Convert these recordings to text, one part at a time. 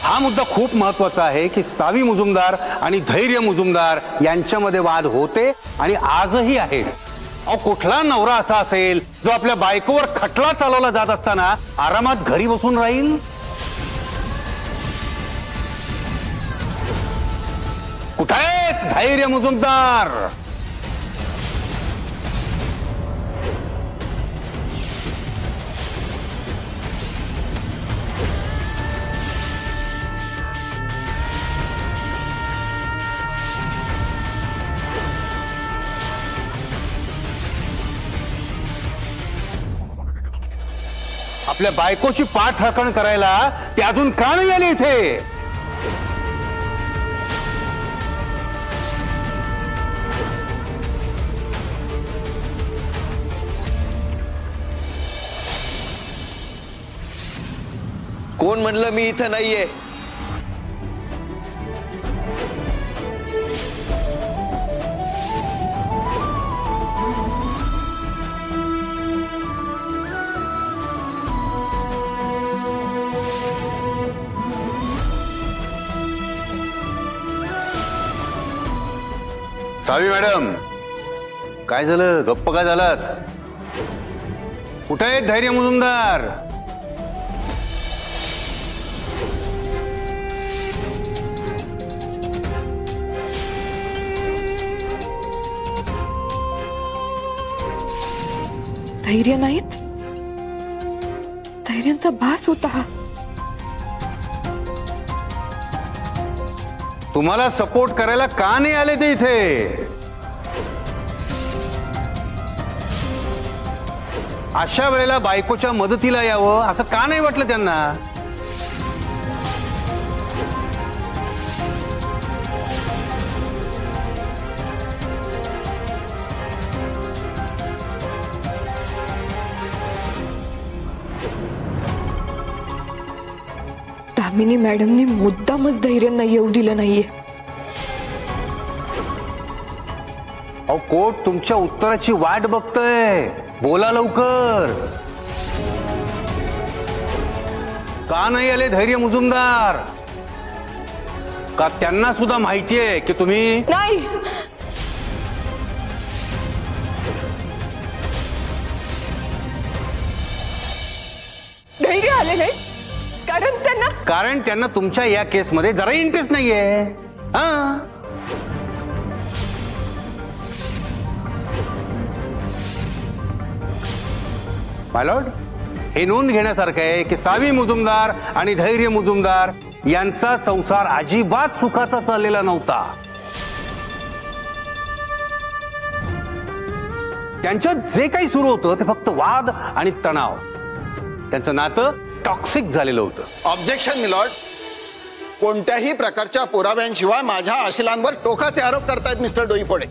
हा मुद्दा खूप महत्वाचा आहे की सावी मुजुमदार आणि धैर्य मुजुमदार यांच्यामध्ये वाद होते आणि आजही आहेत. अहो, कुठला नवरा असा असेल जो आपल्या बायकोवर खटला चालवला जात असताना आरामात घरी बसून राहील? कुठे आहेत धैर्य मुजुमदार? आपल्या बायकोची पाठराखण करायला ते अजून का नाही आले इथे? कोण म्हणलं मी इथं नाहीये? सावी मॅडम, काय झालं? गप्प काय झालात? कुठे आहेत धैर्य मुजुमदार? धैर्य नाहीत? धैर्यांचा भास होता हा. तुम्हाला सपोर्ट करायला का नाही आले ते इथे? अशा वेळेला बायकोच्या मदतीला यावं असं का नाही वाटलं त्यांना? दामिनी मॅडमनी मुद्दामच धैर्यांना येऊ दिलं नाहीये. अहो, कोर्ट तुमच्या उत्तराची वाट बघतोय. बोला लवकर. का नाही आले धैर्य मुजुमदार? का त्यांना सुद्धा माहितीये की तुम्ही? नाही, धैर्य आले नाही कारण त्यांना तुमच्या या केसमध्ये जरा इंटरेस्ट नाहीये. हा, माय लॉर्ड, हे नोंद घेण्यासारखं आहे की सावी मुजुमदार आणि धैर्य मुजुमदार यांचा संसार अजिबात सुखाचा चाललेला नव्हता. त्यांच्यात जे काही सुरू होतं ते फक्त वाद आणि तणाव. त्यांचं नातं टॉक्सिक झालेलं होतं. Objection my lord. कोणत्याही प्रकारच्या पुराव्यांशिवाय माझ्या आशिलांवर टोकाचे आरोप करतायत मिस्टर डोईफोडे.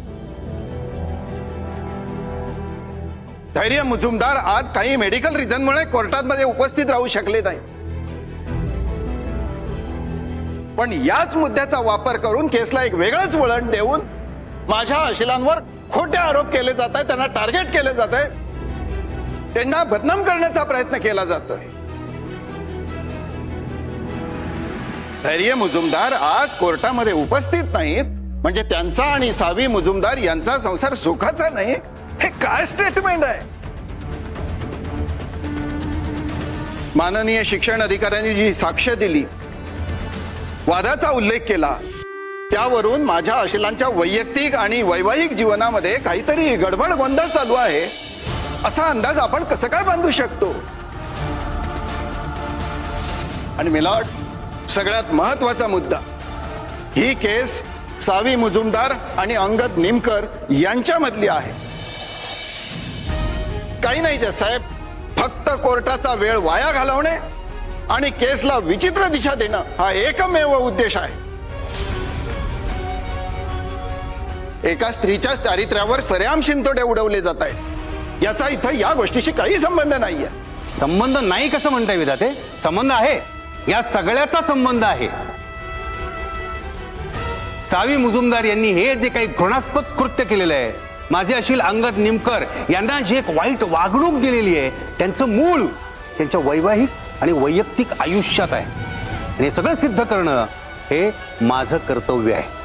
धैर्य मुजुमदार आज काही मेडिकल रिझनमुळे कोर्टामध्ये उपस्थित राहू शकले नाही, पण याच मुद्द्याचा वापर करून केसला एक वेगळंच वळण देऊन माझ्या आशिलांवर खोटे आरोप केले जात आहेत, त्यांना टार्गेट केले जात आहे, त्यांना बदनाम करण्याचा प्रयत्न केला जातोय. धैर्य मुजुमदार आज कोर्टामध्ये उपस्थित नाहीत म्हणजे त्यांचा आणि सावी मुजुमदार यांचा संसार सुखाचा नाही, हे काय स्टेटमेंट आहे? माननीय शिक्षण अधिकाऱ्यांनी जी साक्ष दिली, वादाचा उल्लेख केला, त्यावरून माझ्या आशिलांच्या वैयक्तिक आणि वैवाहिक जीवनामध्ये काहीतरी गडबड गोंधळ चालू आहे असा अंदाज आपण कसं काय बांधू शकतो? आणि मिलॉर्ड, सगळ्यात महत्वाचा मुद्दा, ही केस सावी मुजुमदार आणि अंगद निमकर यांच्यामधली आहे. काही नाही जज साहेब, फक्त कोर्टाचा वेळ वाया घालवणे आणि केसला विचित्र दिशा देणं हा एकमेव उद्देश आहे. एका स्त्रीच्या चारित्र्यावर सरेआम शिंतोडे उडवले जात आहेत, याचा इथं या गोष्टीशी काही संबंध नाहीये. संबंध नाही कसं म्हणताय विधाते? संबंध आहे, या सगळ्याचा संबंध आहे. सावी मुजुमदार यांनी हे जे काही घृणास्पद कृत्य केलेलं आहे, माझे अशील अंगद निमकर यांना जी एक वाईट वागणूक दिलेली आहे, त्यांचं मूळ त्यांच्या वैवाहिक आणि वैयक्तिक आयुष्यात आहे. आणि हे सगळं सिद्ध करणं हे माझं कर्तव्य आहे.